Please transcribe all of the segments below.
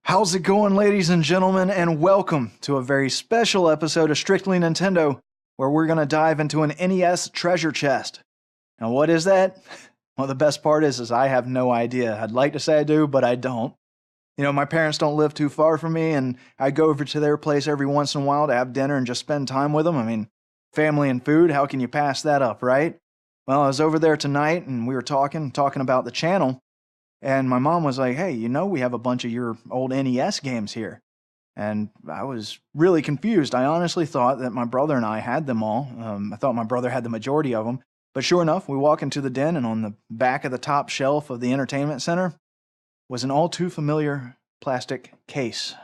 How's it going, ladies and gentlemen, and welcome to a very special episode of Strictly Nintendo, where we're going to dive into an NES Treasure Chest. Now, what is that? Well, the best part is I have no idea. I'd like to say I do, but I don't. You know, my parents don't live too far from me, and I go over to their place every once in a while to have dinner and just spend time with them. I mean, family and food, how can you pass that up, right? Well, I was over there tonight, and we were talking about the channel. And my mom was like, hey, you know, we have a bunch of your old NES games here. And I was really confused. I honestly thought that my brother and I had them all. I thought my brother had the majority of them. But sure enough, we walk into the den, and on the back of the top shelf of the entertainment center was an all too familiar plastic case.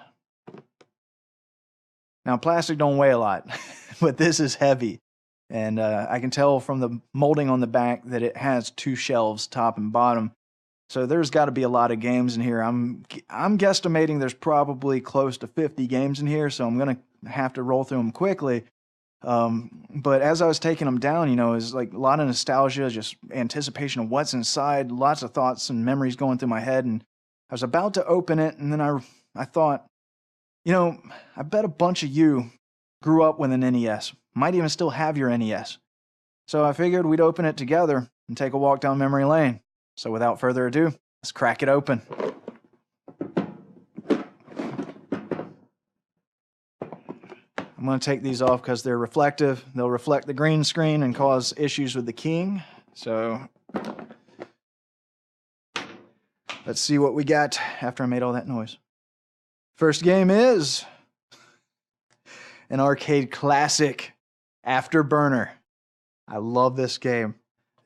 Now, plastic don't weigh a lot, but this is heavy. And I can tell from the molding on the back that it has two shelves, top and bottom. So there's got to be a lot of games in here. I'm guesstimating there's probably close to 50 games in here, so I'm going to have to roll through them quickly. But as I was taking them down, you know, it was like a lot of nostalgia, just anticipation of what's inside, lots of thoughts and memories going through my head. And I was about to open it, and then I thought, you know, I bet a bunch of you grew up with an NES, might even still have your NES. So I figured we'd open it together and take a walk down memory lane. So without further ado, let's crack it open. I'm going to take these off because they're reflective. They'll reflect the green screen and cause issues with the keying. So let's see what we got after I made all that noise. First game is an arcade classic, Afterburner. I love this game.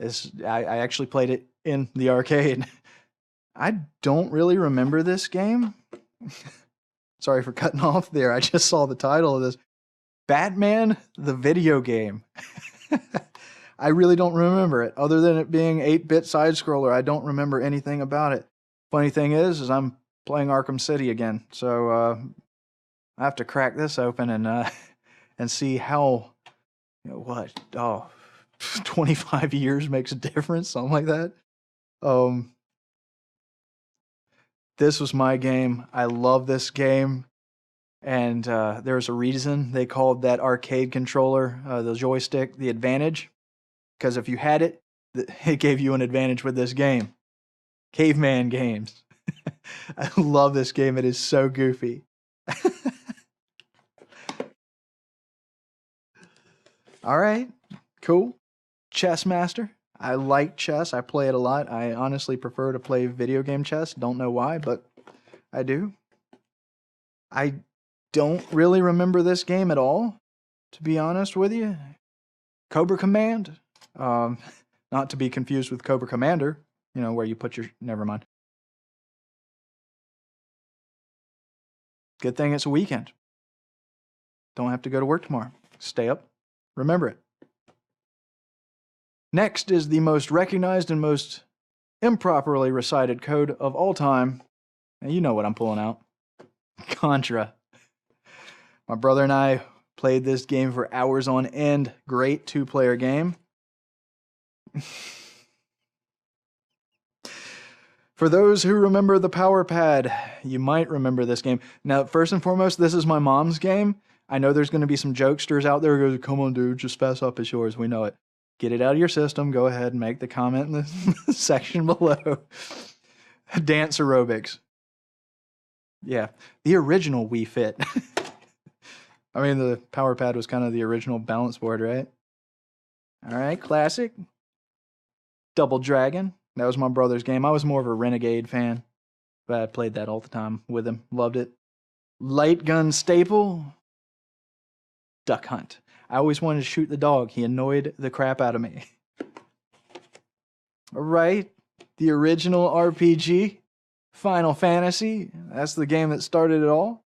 I actually played it in the arcade. I don't really remember this game. Sorry for cutting off there. I just saw the title of this. Batman, the video game. I really don't remember it. Other than it being 8-bit side-scroller, I don't remember anything about it. Funny thing is I'm playing Arkham City again. So I have to crack this open and see how, you know, what, 25 years makes a difference, something like that. This was my game. I love this game. And there's a reason they called that arcade controller, the joystick, the advantage. Because if you had it, it gave you an advantage with this game. Caveman games. I love this game. It is so goofy. All right, cool. Chess Master. I like chess. I play it a lot. I honestly prefer to play video game chess. Don't know why, but I do. I don't really remember this game at all, to be honest with you. Cobra Command. Not to be confused with Cobra Commander, you know, where you put your... Never mind. Good thing it's a weekend. Don't have to go to work tomorrow. Stay up. Remember it. Next is the most recognized and most improperly recited code of all time. And you know what I'm pulling out. Contra. My brother and I played this game for hours on end. Great two-player game. For those who remember the Power Pad, you might remember this game. Now, first and foremost, this is my mom's game. I know there's going to be some jokesters out there who go, come on, dude, just fess up, it's yours. We know it. Get it out of your system. Go ahead and make the comment in the section below. Dance aerobics. Yeah, the original Wii Fit. I mean, the Power Pad was kind of the original balance board, right? All right, classic. Double Dragon. That was my brother's game. I was more of a Renegade fan, but I played that all the time with him. Loved it. Light gun staple. Duck Hunt. I always wanted to shoot the dog. He annoyed the crap out of me. All right. The original RPG. Final Fantasy. That's the game that started it all.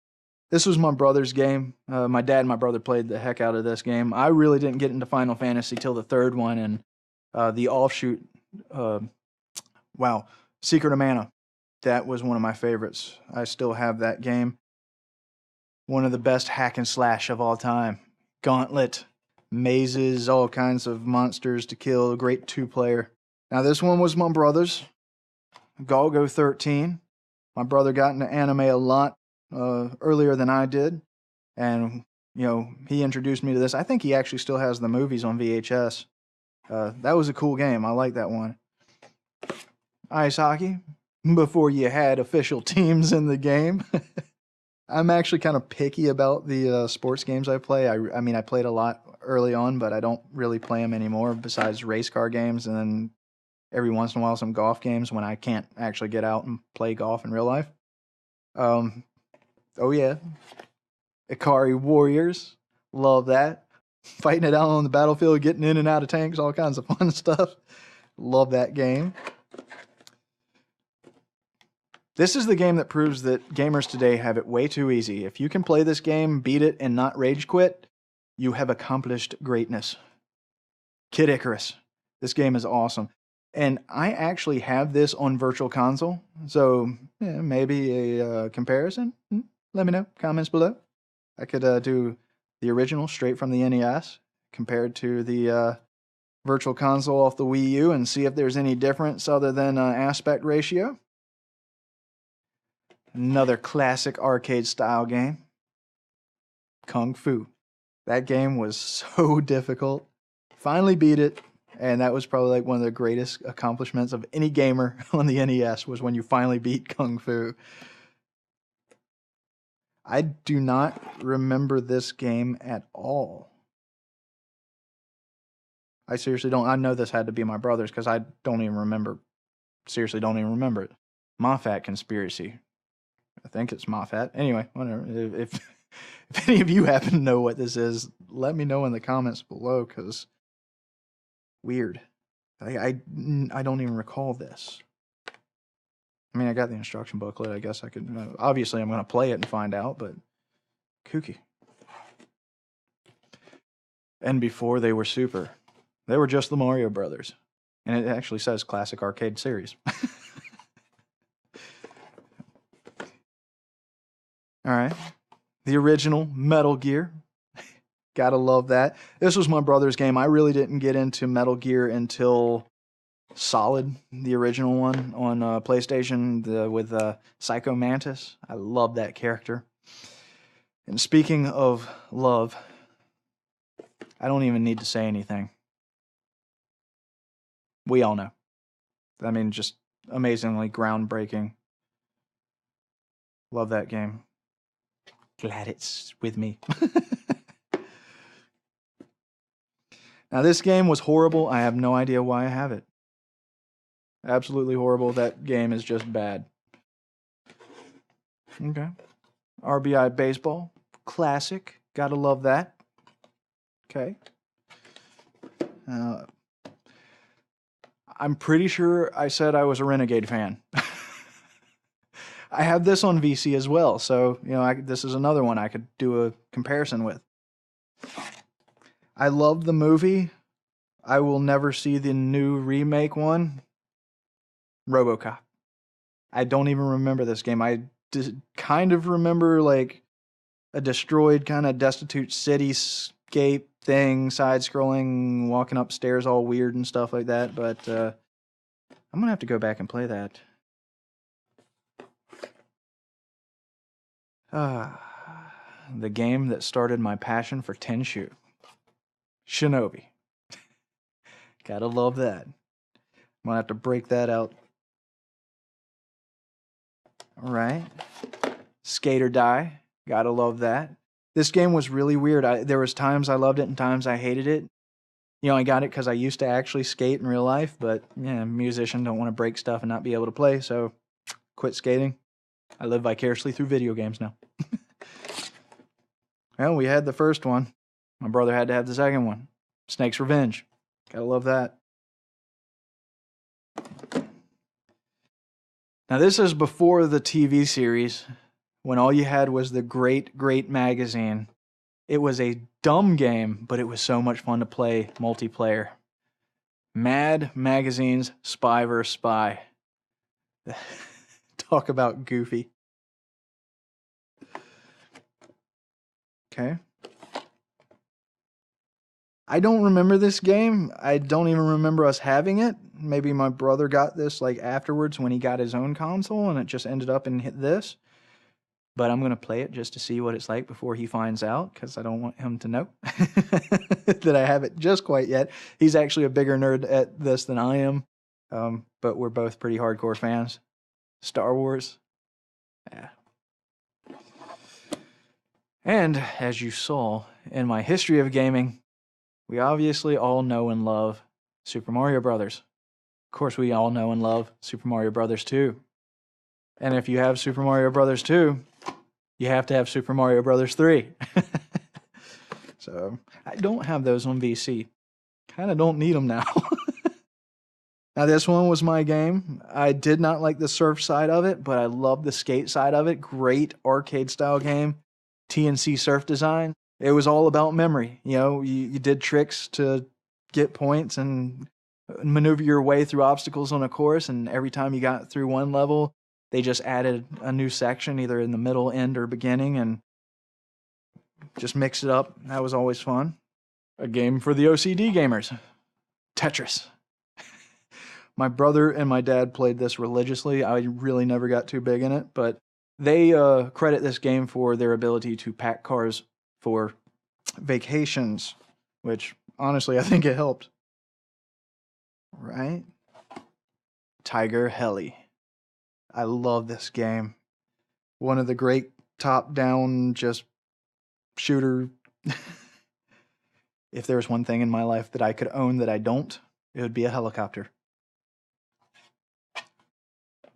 This was my brother's game. My dad and my brother played the heck out of this game. I really didn't get into Final Fantasy till the third one, and the offshoot, Secret of Mana. That was one of my favorites. I still have that game. One of the best hack and slash of all time. Gauntlet, mazes, all kinds of monsters to kill. A great two-player. Now this one was my brother's. Galgo 13. My brother got into anime a lot earlier than I did, and he introduced me to this. I think he actually still has the movies on VHS. That was a cool game. I like that one. Ice hockey, before you had official teams in the game. I'm actually kind of picky about the sports games I play. I mean, I played a lot early on, but I don't really play them anymore besides race car games, and then every once in a while some golf games when I can't actually get out and play golf in real life. Oh yeah, Ikari Warriors, love that. Fighting it out on the battlefield, getting in and out of tanks, all kinds of fun stuff. Love that game. This is the game that proves that gamers today have it way too easy. If you can play this game, beat it, and not rage quit, you have accomplished greatness. Kid Icarus. This game is awesome. And I actually have this on Virtual Console, so maybe a comparison. Let me know, comments below. I could do the original straight from the NES compared to the Virtual Console off the Wii U and see if there's any difference other than aspect ratio. Another classic arcade style game. Kung Fu. That game was so difficult. Finally beat it, and that was probably like one of the greatest accomplishments of any gamer on the NES was when you finally beat Kung Fu. I do not remember this game at all. I seriously don't. I know this had to be my brother's because I don't even remember. Seriously, don't even remember it. Moffat Conspiracy. I think it's Moffat. Anyway, whatever. If any of you happen to know what this is, let me know in the comments below, because weird. I don't even recall this. I mean, I got the instruction booklet. I guess I could. Obviously, I'm going to play it and find out, but kooky. And before they were super, they were just the Mario Brothers. And it actually says classic arcade series. All right. The original Metal Gear. Gotta love that. This was my brother's game. I really didn't get into Metal Gear until Solid, the original one on PlayStation with Psycho Mantis. I love that character. And speaking of love, I don't even need to say anything. We all know. I mean, just amazingly groundbreaking. Love that game. Glad it's with me. Now, this game was horrible. I have no idea why I have it. Absolutely horrible. That game is just bad. Okay. RBI Baseball. Classic. Gotta love that. Okay. I'm pretty sure I said I was a Renegade fan. I have this on VC as well, so this is another one I could do a comparison with. I love the movie. I will never see the new remake one. RoboCop. I don't even remember this game. I kind of remember like a destroyed, kind of destitute cityscape thing, side-scrolling, walking upstairs all weird and stuff like that, but I'm gonna have to go back and play that. The game that started my passion for Tenchu. Shinobi. Gotta love that. I'm gonna have to break that out. Alright. Skate or Die. Gotta love that. This game was really weird. There was times I loved it and times I hated it. I got it because I used to actually skate in real life, but musician don't want to break stuff and not be able to play, so quit skating. I live vicariously through video games now. Well, we had the first one. My brother had to have the second one. Snake's Revenge. Gotta love that. Now, this is before the TV series, when all you had was the Great Great Magazine. It was a dumb game, but it was so much fun to play multiplayer. Mad Magazine's Spy vs. Spy. Talk about goofy. Okay. I don't remember this game. I don't even remember us having it. Maybe my brother got this like afterwards when he got his own console and it just ended up in this. But I'm going to play it just to see what it's like before he finds out, because I don't want him to know that I have it just quite yet. He's actually a bigger nerd at this than I am, but we're both pretty hardcore fans. Star Wars. Yeah. And as you saw in my history of gaming, we obviously all know and love Super Mario Brothers. Of course, we all know and love Super Mario Brothers 2. And if you have Super Mario Brothers 2, you have to have Super Mario Brothers 3. So, I don't have those on VC. Kind of don't need them now. Now, this one was my game. I did not like the surf side of it, but I loved the skate side of it. Great arcade-style game. TNC surf design. It was all about memory. You know, you did tricks to get points and maneuver your way through obstacles on a course, and every time you got through one level, they just added a new section, either in the middle, end, or beginning, and just mix it up. That was always fun. A game for the OCD gamers. Tetris. My brother and my dad played this religiously. I really never got too big in it, but they credit this game for their ability to pack cars for vacations, which honestly I think it helped. Right? Tiger Heli. I love this game. One of the great top-down just shooter. If there was one thing in my life that I could own that I don't, it would be a helicopter.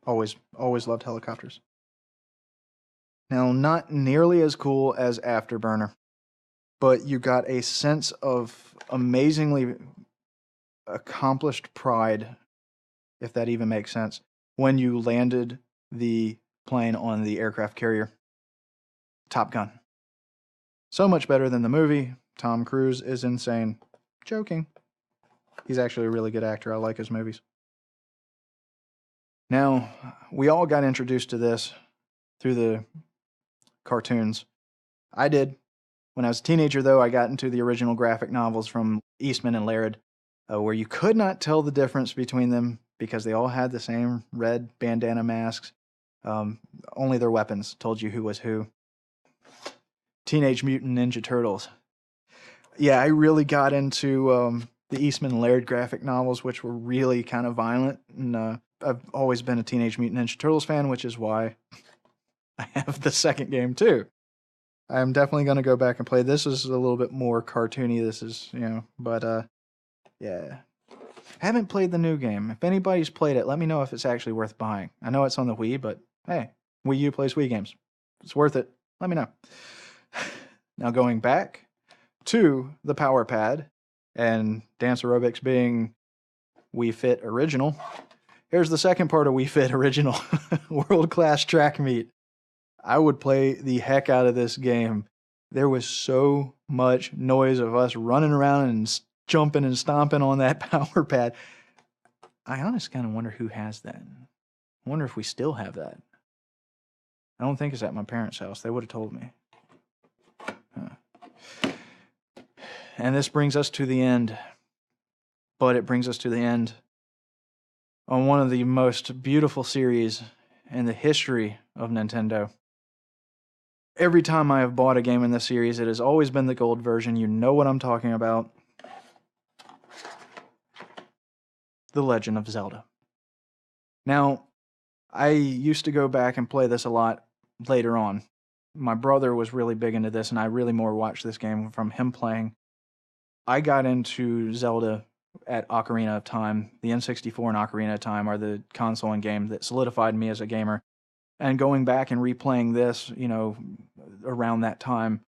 Always loved helicopters. Now, not nearly as cool as Afterburner, but you got a sense of amazingly accomplished pride, if that even makes sense, when you landed the plane on the aircraft carrier. Top Gun. So much better than the movie. Tom Cruise is insane. Joking. He's actually a really good actor. I like his movies. Now, we all got introduced to this through the cartoons. I did. When I was a teenager, though, I got into the original graphic novels from Eastman and Laird, where you could not tell the difference between them because they all had the same red bandana masks. Only their weapons told you who was who. Teenage Mutant Ninja Turtles. Yeah, I really got into the Eastman and Laird graphic novels, which were really kind of violent. And I've always been a Teenage Mutant Ninja Turtles fan, which is why I have the second game too. I'm definitely going to go back and play. This is a little bit more cartoony. This is, but yeah. Haven't played the new game. If anybody's played it, let me know if it's actually worth buying. I know it's on the Wii, but hey, Wii U plays Wii games. If it's worth it. Let me know. Now going back to the Power Pad and Dance Aerobics being Wii Fit Original, here's the second part of Wii Fit Original. World Class Track Meet. I would play the heck out of this game. There was so much noise of us running around and jumping and stomping on that Power Pad. I honestly kind of wonder who has that. I wonder if we still have that. I don't think it's at my parents' house. They would have told me. And this brings us to the end. But it brings us to the end on one of the most beautiful series in the history of Nintendo. Every time I have bought a game in this series, it has always been the gold version. You know what I'm talking about. The Legend of Zelda. Now, I used to go back and play this a lot later on. My brother was really big into this, and I really more watched this game from him playing. I got into Zelda at Ocarina of Time. The N64 and Ocarina of Time are the console and game that solidified me as a gamer. And going back and replaying this, around that time,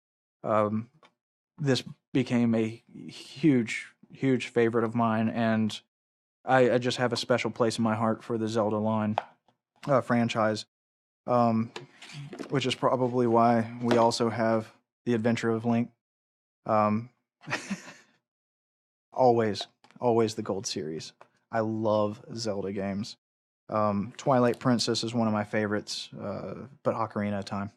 this became a huge, huge favorite of mine, and I just have a special place in my heart for the Zelda line franchise, which is probably why we also have The Adventure of Link. Always the Gold Series. I love Zelda games. Twilight Princess is one of my favorites, but Ocarina of Time,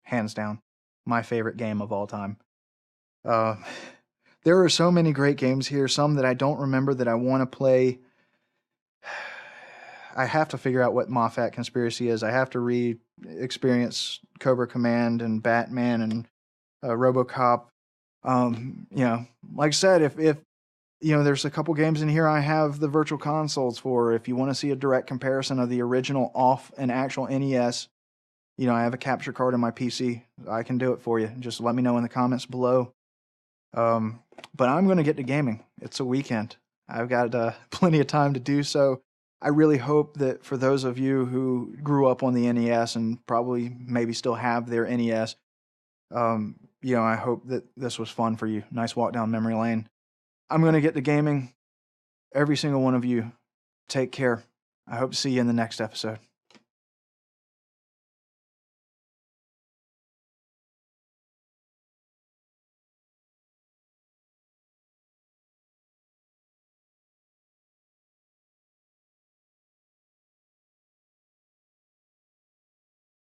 hands down, my favorite game of all time. The There are so many great games here, some that I don't remember that I want to play. I have to figure out what Moffat Conspiracy is. I have to re-experience Cobra Command and Batman and RoboCop. Like I said, if there's a couple games in here I have the virtual consoles for. If you want to see a direct comparison of the original off an actual NES, I have a capture card in my PC. I can do it for you. Just let me know in the comments below. But I'm going to get to gaming. It's a weekend. I've got plenty of time to do so. I really hope that for those of you who grew up on the NES and probably maybe still have their NES, I hope that this was fun for you. Nice walk down memory lane. I'm going to get to gaming. Every single one of you, take care. I hope to see you in the next episode.